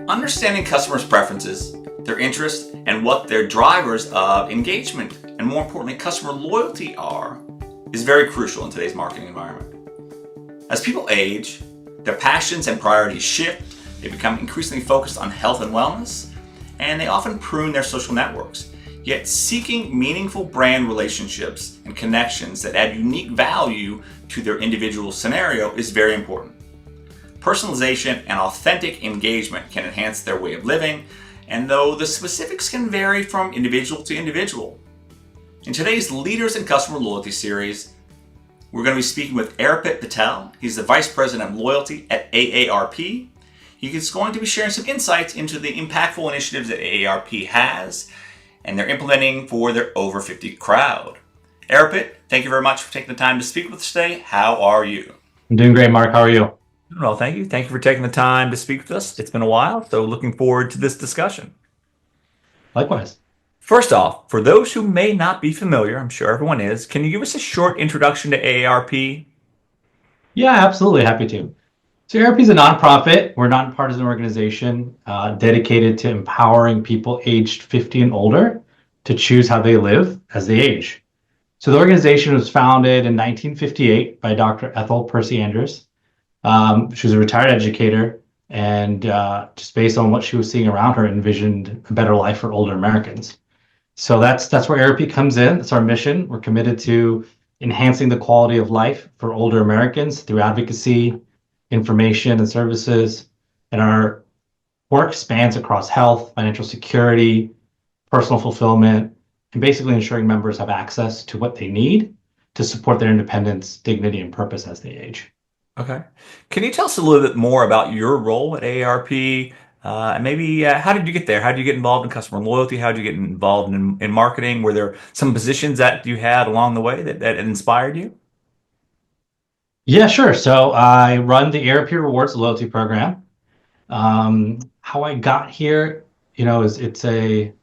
Understanding customers' preferences, their interests, and what their drivers of engagement, and more importantly, customer loyalty are, is very crucial in today's marketing environment. As people age, their passions and priorities shift, they become increasingly focused on health and wellness, and they often prune their social networks. Yet seeking meaningful brand relationships and connections that add unique value to their individual scenario is very important. Personalization and authentic engagement can enhance their way of living, and though the specifics can vary from individual to individual. In today's Leaders in Customer Loyalty series, we're going to be speaking with Arapit Patel. He's the Vice President of Loyalty at AARP. He is going to be sharing some insights into the impactful initiatives that AARP has and they're implementing for their over 50 crowd. Arapit, thank you very much for taking the time to speak with us today. How are you? I'm doing great, Mark. How are you? Well, thank you. Thank you for taking the time to speak with us. It's been a while, so looking forward to this discussion. Likewise. First off, for those who may not be familiar, I'm sure everyone is, can you give us a short introduction to AARP? Yeah, absolutely. Happy to. So AARP is a nonprofit. We're a nonpartisan organization dedicated to empowering people aged 50 and older to choose how they live as they age. So the organization was founded in 1958 by Dr. Ethel Percy Andrews. She was a retired educator, and just based on what she was seeing around her, envisioned a better life for older Americans. So that's where AARP comes in. That's our mission. We're committed to enhancing the quality of life for older Americans through advocacy, information, and services. And our work spans across health, financial security, personal fulfillment, and basically ensuring members have access to what they need to support their independence, dignity, and purpose as they age. Okay. Can you tell us a little bit more about your role at AARP? And maybe how did you get there? How did you get involved in customer loyalty? How did you get involved in marketing? Were there some positions that you had along the way that inspired you? Yeah, sure. So I run the AARP Rewards loyalty program. How I got here, it's a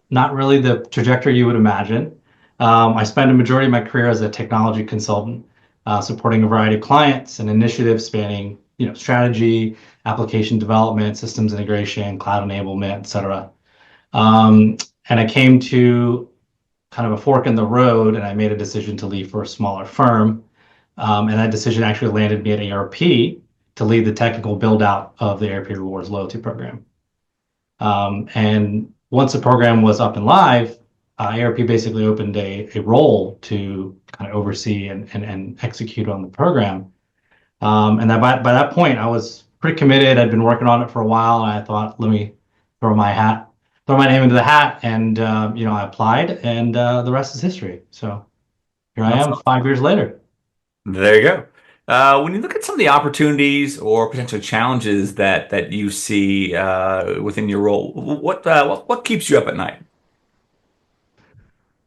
not really the trajectory you would imagine. I spent a majority of my career as a technology consultant, supporting a variety of clients and initiatives spanning, strategy, application development, systems integration, cloud enablement, et cetera. And I came to kind of a fork in the road, and I made a decision to leave for a smaller firm. And that decision actually landed me at AARP to lead the technical build out of the AARP Rewards loyalty program. And once the program was up and live, AARP basically opened a role to kind of oversee and execute on the program. And that by that point, I was pretty committed. I'd been working on it for a while, and I thought, let me throw my name into the hat, and I applied, and the rest is history. So here I am 5 years later. There you go. When you look at some of the opportunities or potential challenges that you see within your role, what keeps you up at night?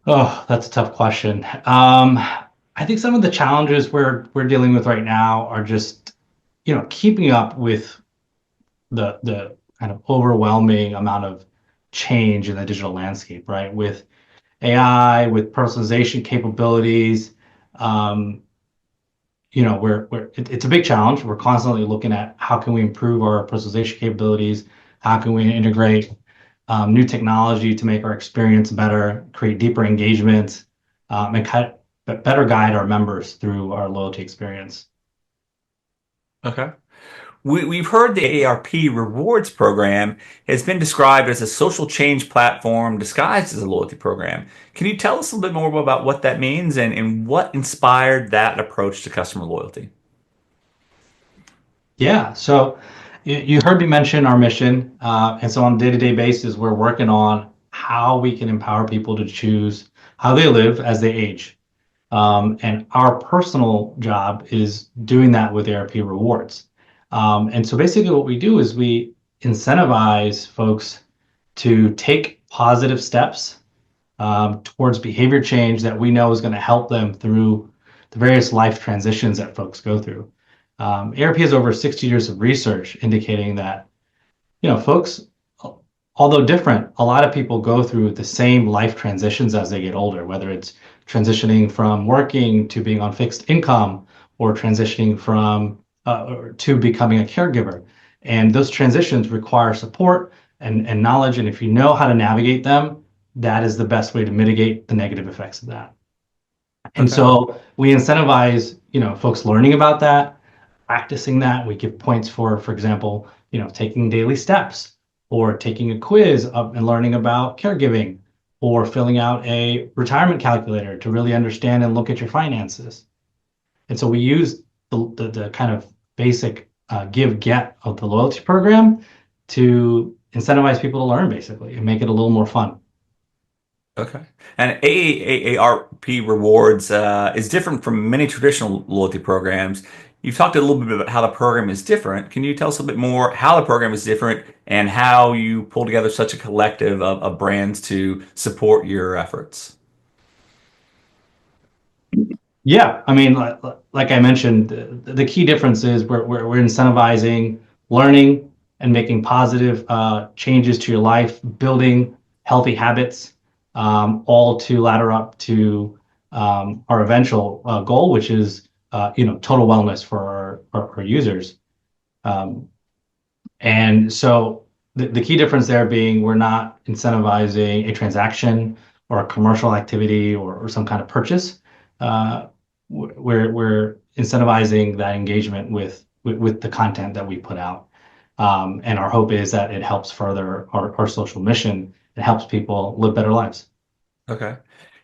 Oh, that's a tough question. I think some of the challenges we're dealing with right now are just, keeping up with the kind of overwhelming amount of change in the digital landscape, right? With AI, with personalization capabilities, it's a big challenge. We're constantly looking at how can we improve our personalization capabilities, how can we integrate new technology to make our experience better, create deeper engagement, and better guide our members through our loyalty experience. Okay. We've heard the AARP Rewards program has been described as a social change platform disguised as a loyalty program. Can you tell us a little bit more about what that means and what inspired that approach to customer loyalty? Yeah, so you heard me mention our mission. And so on a day-to-day basis, we're working on how we can empower people to choose how they live as they age. And our personal job is doing that with AARP Rewards. And so basically what we do is we incentivize folks to take positive steps towards behavior change that we know is going to help them through the various life transitions that folks go through. AARP has over 60 years of research indicating that, folks, although different, a lot of people go through the same life transitions as they get older, whether it's transitioning from working to being on fixed income or transitioning from to becoming a caregiver. And those transitions require support and knowledge. And if you know how to navigate them, that is the best way to mitigate the negative effects of that. And Okay. so we incentivize, folks learning about that, practicing that. We give points for example, taking daily steps or taking a quiz up and learning about caregiving or filling out a retirement calculator to really understand and look at your finances. And so we use the kind of basic give get of the loyalty program to incentivize people to learn basically and make it a little more fun. Okay. And AARP Rewards is different from many traditional loyalty programs. You've talked a little bit about how the program is different. Can you tell us a bit more how the program is different and how you pull together such a collective of brands to support your efforts? Yeah, I mean, like I mentioned, the key difference is we're incentivizing learning and making positive changes to your life, building healthy habits, all to ladder up to our eventual goal, which is total wellness for our users. Um, and so the key difference there being we're not incentivizing a transaction or a commercial activity or some kind of purchase. Uh, we're incentivizing that engagement with the content that we put out. And our hope is that it helps further our social mission. It helps people live better lives. Okay.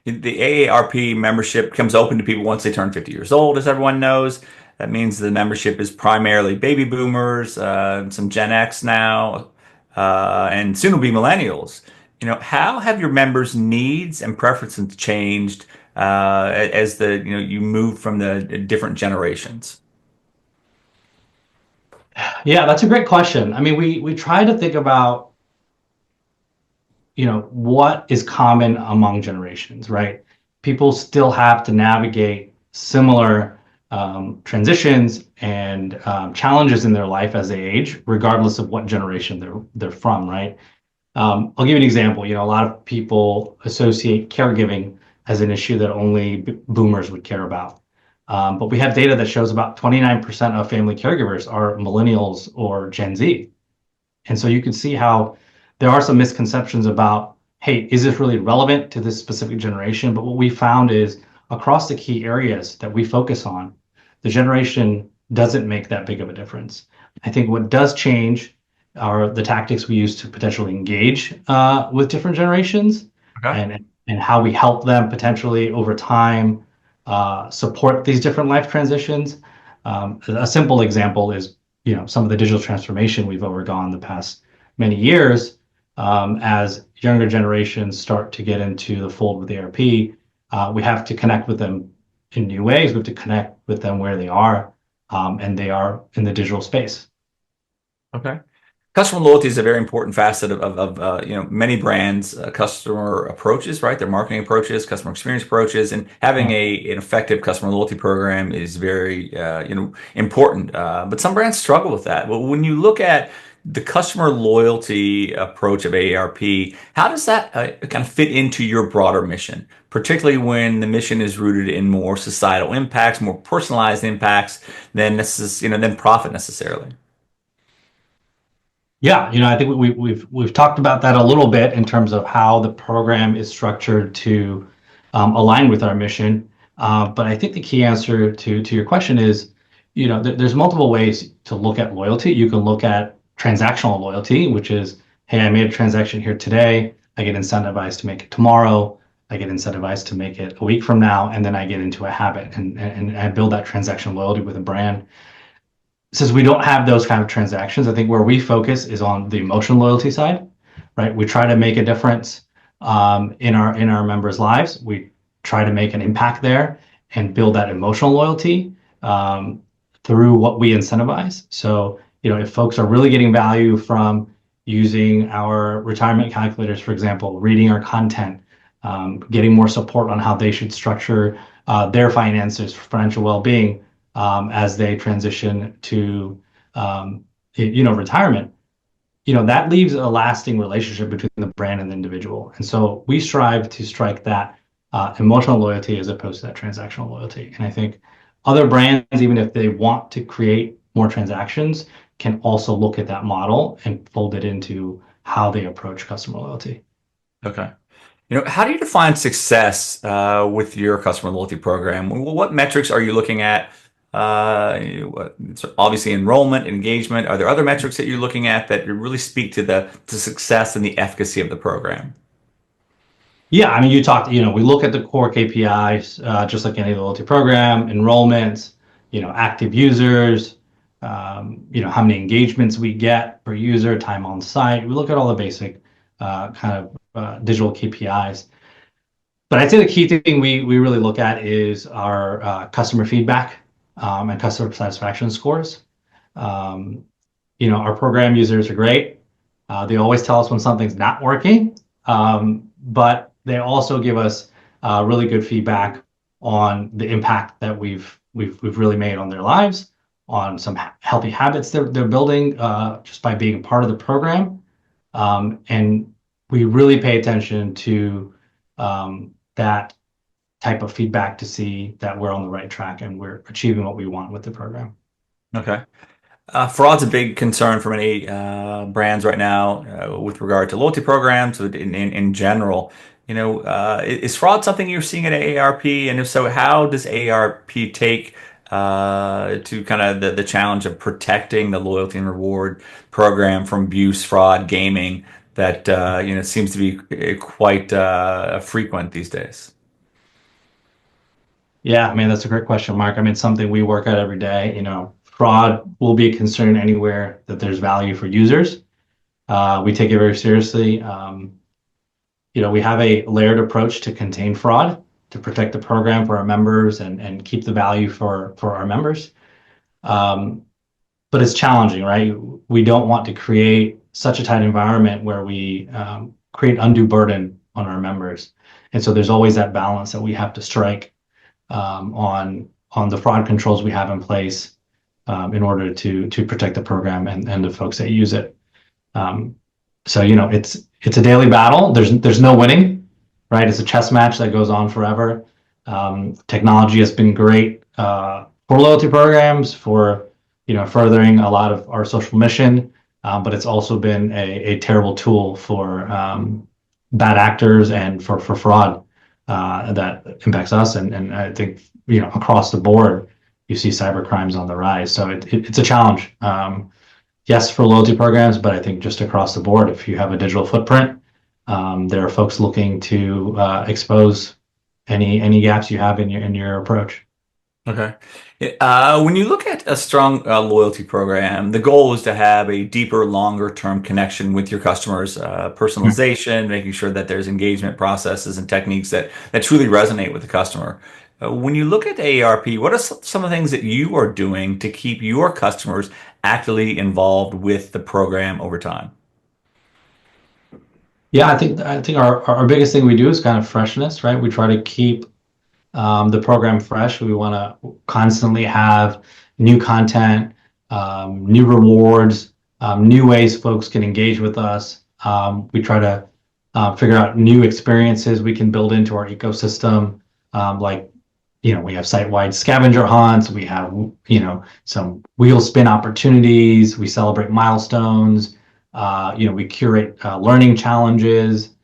The AARP membership becomes open to people once they turn 50 years old, as everyone knows. That means the membership is primarily baby boomers, some Gen X now, and soon will be millennials. How have your members' needs and preferences changed as you move from the different generations? Yeah, that's a great question. I mean, we try to think about what is common among generations, right? People still have to navigate similar transitions and challenges in their life as they age, regardless of what generation they're from, right? I'll give you an example. A lot of people associate caregiving as an issue that only boomers would care about. But we have data that shows about 29% of family caregivers are millennials or Gen Z. And so you can see how there are some misconceptions about, hey, is this really relevant to this specific generation? But what we found is across the key areas that we focus on, the generation doesn't make that big of a difference. I think what does change are the tactics we use to potentially engage with different generations Okay. and how we help them potentially over time support these different life transitions. A simple example is some of the digital transformation we've overgone the past many years as younger generations start to get into the fold with ARP. We have to connect with them in new ways. We have to connect with them where they are, and they are in the digital space. Okay. Customer loyalty is a very important facet of many brands, customer approaches, right? Their marketing approaches, customer experience approaches, and having an effective customer loyalty program is very important. But some brands struggle with that. Well, when you look at the customer loyalty approach of AARP, how does that kind of fit into your broader mission, particularly when the mission is rooted in more societal impacts, more personalized impacts than profit necessarily? Yeah, I think we've talked about that a little bit in terms of how the program is structured to align with our mission. But I think the key answer to your question is, there's multiple ways to look at loyalty. You can look at transactional loyalty, which is, hey, I made a transaction here today. I get incentivized to make it tomorrow. I get incentivized to make it a week from now, and then I get into a habit and I build that transactional loyalty with a brand. Since we don't have those kind of transactions, I think where we focus is on the emotional loyalty side, right? We try to make a difference in our members' lives. We try to make an impact there and build that emotional loyalty through what we incentivize. So, if folks are really getting value from using our retirement calculators, for example, reading our content, getting more support on how they should structure their finances for financial well-being, as they transition to retirement, that leaves a lasting relationship between the brand and the individual. And so we strive to strike that emotional loyalty as opposed to that transactional loyalty. And I think other brands, even if they want to create more transactions, can also look at that model and fold it into how they approach customer loyalty. Okay. How do you define success with your customer loyalty program? What metrics are you looking at? So obviously, enrollment, engagement. Are there other metrics that you're looking at that really speak to the success and the efficacy of the program? Yeah, I mean, we look at the core KPIs, just like any loyalty program, enrollments, active users, how many engagements we get per user, time on site. We look at all the basic digital KPIs. But I'd say the key thing we really look at is our customer feedback and customer satisfaction scores. Our program users are great. They always tell us when something's not working, but they also give us really good feedback on the impact that we've really made on their lives, on some healthy habits they're building just by being a part of the program. And we really pay attention to that type of feedback to see that we're on the right track and we're achieving what we want with the program. Okay. Fraud's a big concern for many brands right now with regard to loyalty programs in general. Is fraud something you're seeing at AARP? And if so, how does AARP take to kind of the challenge of protecting the loyalty and reward program from abuse, fraud, gaming that seems to be quite frequent these days? Yeah, I mean, that's a great question, Mark. I mean, it's something we work at every day. Fraud will be a concern anywhere that there's value for users. We take it very seriously. We have a layered approach to contain fraud, to protect the program for our members and keep the value for our members. But it's challenging, right? We don't want to create such a tight environment where we create undue burden on our members. And so there's always that balance that we have to strike on the fraud controls we have in place in order to protect the program and the folks that use it. So it's a daily battle. There's no winning, right? It's a chess match that goes on forever. Technology has been great for loyalty programs, for furthering a lot of our social mission, but it's also been a terrible tool for bad actors and for fraud that impacts us. And I think across the board, you see cyber crimes on the rise. So it's a challenge. Yes, for loyalty programs, but I think just across the board, if you have a digital footprint, there are folks looking to expose any gaps you have in your approach. Okay. When you look at a strong loyalty program, the goal is to have a deeper, longer term connection with your customers, personalization, making sure that there's engagement processes and techniques that truly resonate with the customer. When you look at AARP, what are some of the things that you are doing to keep your customers actively involved with the program over time? Yeah, I think our biggest thing we do is kind of freshness, right? We try to keep the program fresh. We want to constantly have new content, new rewards, new ways folks can engage with us. We try to figure out new experiences we can build into our ecosystem, we have site-wide scavenger hunts. We have, some wheel spin opportunities. We celebrate milestones. We curate learning challenges.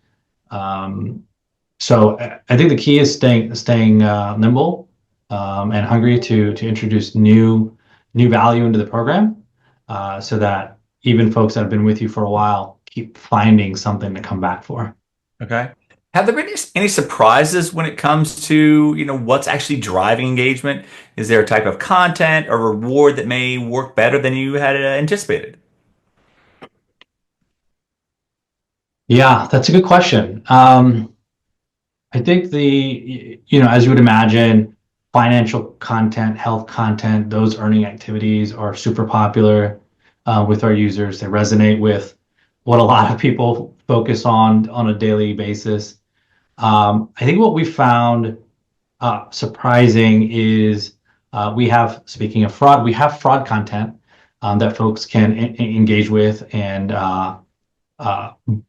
So I think the key is staying nimble and hungry to introduce new value into the program, so that even folks that have been with you for a while keep finding something to come back for. Okay. Have there been any surprises when it comes to, what's actually driving engagement? Is there a type of content or reward that may work better than you had anticipated? Yeah, that's a good question. I think as you would imagine, financial content, health content, those earning activities are super popular with our users. They resonate with what a lot of people focus on a daily basis. I think what we found surprising is speaking of fraud, we have fraud content that folks can engage with and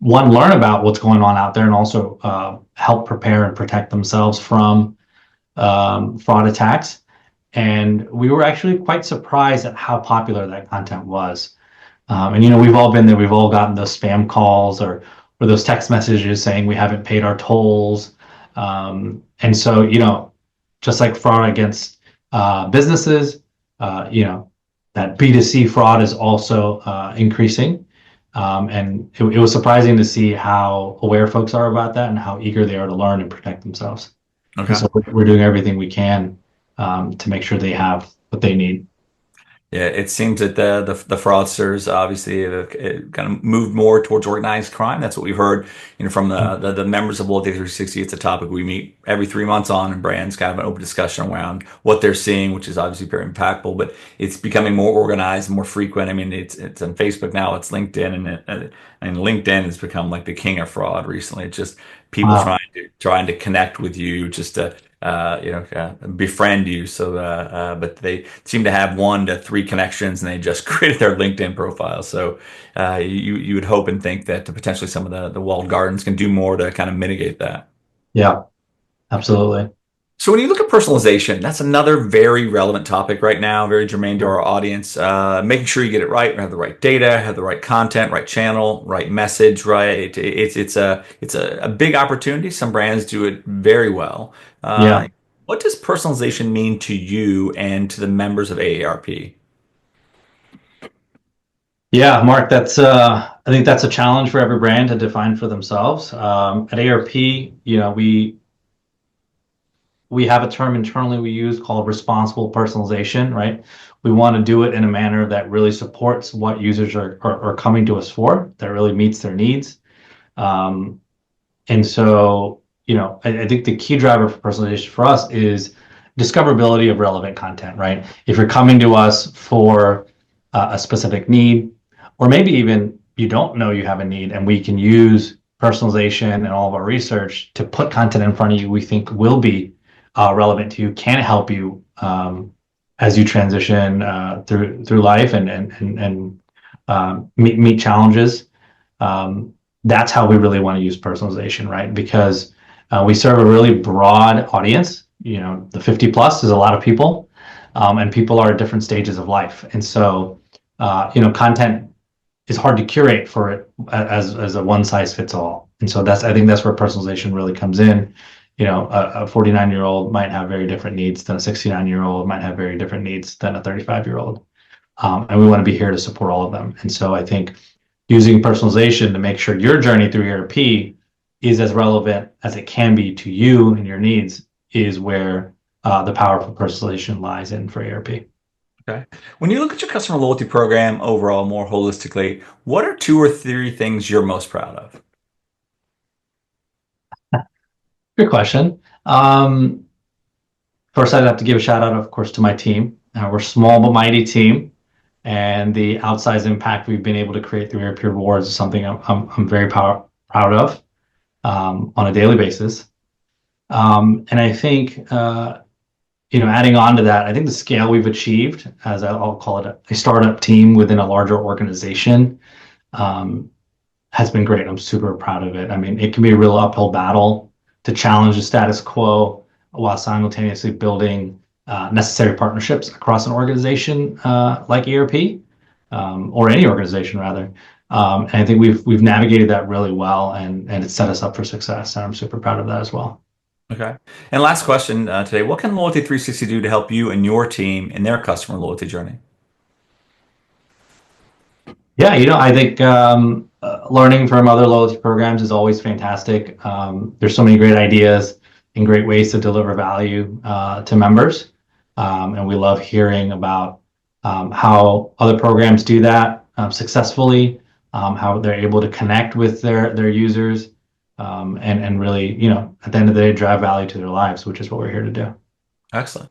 learn about what's going on out there and also help prepare and protect themselves from fraud attacks. And we were actually quite surprised at how popular that content was. And we've all been there. We've all gotten those spam calls or those text messages saying we haven't paid our tolls. And so, just like fraud against businesses, that B2C fraud is also increasing. And it was surprising to see how aware folks are about that and how eager they are to learn and protect themselves. And Okay. so we're doing everything we can to make sure they have what they need. Yeah, it seems that the fraudsters obviously have kind of moved more towards organized crime. That's what we've heard, from the members of Loyalty 360. It's a topic we meet every 3 months on, and brands kind of an open discussion around what they're seeing, which is obviously very impactful. But it's becoming more organized and more frequent. I mean, it's on Facebook now, it's LinkedIn, and LinkedIn has become like the king of fraud recently. It's just people Wow. trying to connect with you, just to befriend you. So, but they seem to have 1 to 3 connections, and they just created their LinkedIn profile. So, you would hope and think that potentially some of the walled gardens can do more to kind of mitigate that. Yeah, absolutely. So when you look at personalization, that's another very relevant topic right now, very germane to our audience. Making sure you get it right, have the right data, have the right content, right channel, right message, right. It's a big opportunity. Some brands do it very well. Yeah. What does personalization mean to you and to the members of AARP? Yeah, Mark, I think that's a challenge for every brand to define for themselves. At ARP, we have a term internally we use called responsible personalization, right? We want to do it in a manner that really supports what users are coming to us for, that really meets their needs. Um, And so, I think the key driver for personalization for us is discoverability of relevant content, right? If you're coming to us for a specific need, or maybe even you don't know you have a need, and we can use personalization and all of our research to put content in front of you we think will be relevant to you, can help you as you transition through life and meet challenges. Um, that's how we really want to use personalization, right? Because we serve a really broad audience. The 50 plus is a lot of people, and people are at different stages of life. And so, content is hard to curate for it as a one size fits all. And so I think that's where personalization really comes in. A 49-year-old might have very different needs than a 69-year-old might have very different needs than a 35-year-old. And we want to be here to support all of them. And so I think using personalization to make sure your journey through ERP is as relevant as it can be to you and your needs is where the powerful personalization lies in for ERP. Okay. When you look at your customer loyalty program overall, more holistically, what are 2 or 3 things you're most proud of? Good question. First, I'd have to give a shout out, of course, to my team. We're a small but mighty team, and the outsized impact we've been able to create through AARP Rewards is something I'm very proud of on a daily basis. And I think, adding on to that, I think the scale we've achieved, as I'll call it a startup team within a larger organization, um, has been great. I'm super proud of it. I mean, it can be a real uphill battle to challenge the status quo while simultaneously building necessary partnerships across an organization like ERP, or any organization rather. And I think we've navigated that really well, and it's set us up for success. And I'm super proud of that as well. Okay. And last question today, what can Loyalty 360 do to help you and your team in their customer loyalty journey? Yeah, I think learning from other loyalty programs is always fantastic. There's so many great ideas and great ways to deliver value to members. And we love hearing about how other programs do that successfully, how they're able to connect with their users, and really, at the end of the day, drive value to their lives, which is what we're here to do. Excellent.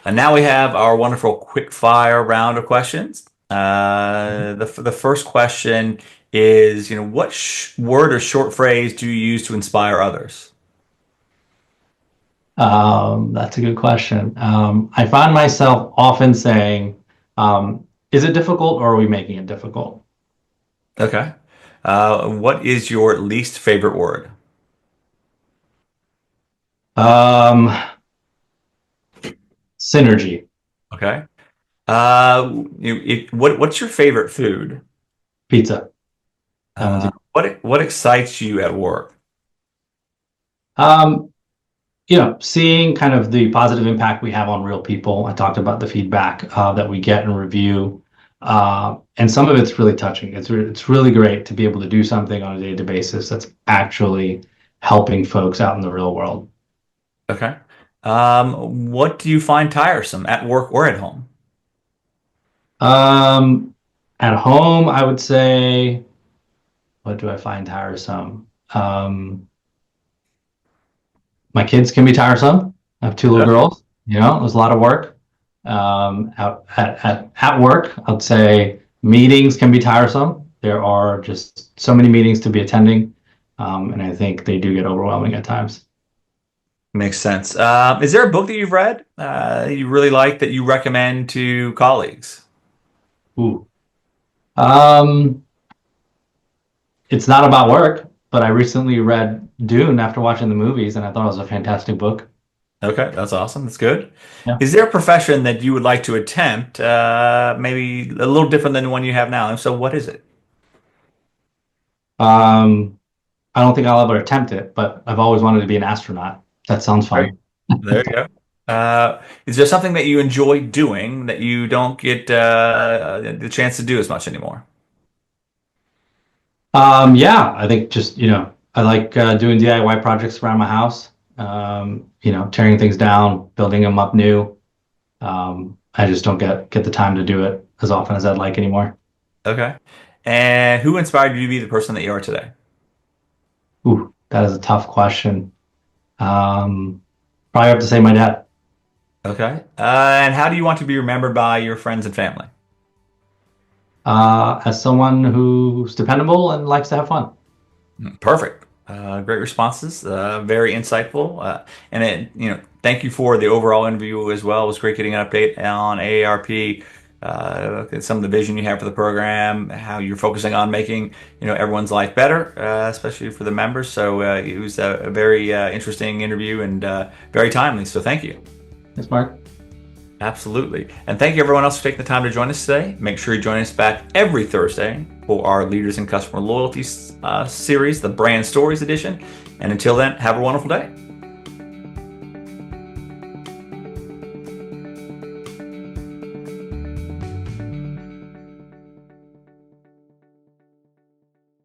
And now we have our wonderful quick fire round of questions. The first question is, what word or short phrase do you use to inspire others? That's a good question. I find myself often saying, is it difficult or are we making it difficult? Okay. What is your least favorite word? Um, Synergy. Okay. What's your favorite food? Pizza. That one's What excites you at work? um, seeing kind of the positive impact we have on real people. I talked about the feedback that we get and review, and some of it's really touching. It's really great to be able to do something on a day-to-day basis that's actually helping folks out in the real world. Okay. What do you find tiresome at work or at home? Um, at home, I would say, what do I find tiresome? My kids can be tiresome. I have two little Yeah. girls. There's a lot of work. At work, I'd say meetings can be tiresome. There are just so many meetings to be attending, and I think they do get overwhelming at times. Makes sense. Is there a book that you've read you really like that you recommend to colleagues? Ooh. Um, it's not about work, but I recently read Dune after watching the movies, and I thought it was a fantastic book. Okay, that's awesome. That's good. Yeah. Is there a profession that you would like to attempt, maybe a little different than the one you have now? If so, what is it? Um, I don't think I'll ever attempt it, but I've always wanted to be an astronaut. That sounds Great. fun. There you go. Is there something that you enjoy doing that you don't get the chance to do as much anymore? Yeah, I think just, I like doing DIY projects around my house, tearing things down, building them up new. I just don't get the time to do it as often as I'd like anymore. Okay. And who inspired you to be the person that you are today? Ooh, that is a tough question. Um, Probably have to say my dad. Okay. And how do you want to be remembered by your friends and family? As someone who's dependable and likes to have fun. Perfect. Great responses. Very insightful. Thank you for the overall interview as well. It was great getting an update on AARP, some of the vision you have for the program, how you're focusing on making, everyone's life better, especially for the members. So it was a very interesting interview and very timely. So thank you. Thanks, Mark. Absolutely. And thank you everyone else for taking the time to join us today. Make sure you join us back every Thursday for our Leaders in Customer Loyalty series, the Brand Stories edition. And until then, have a wonderful day.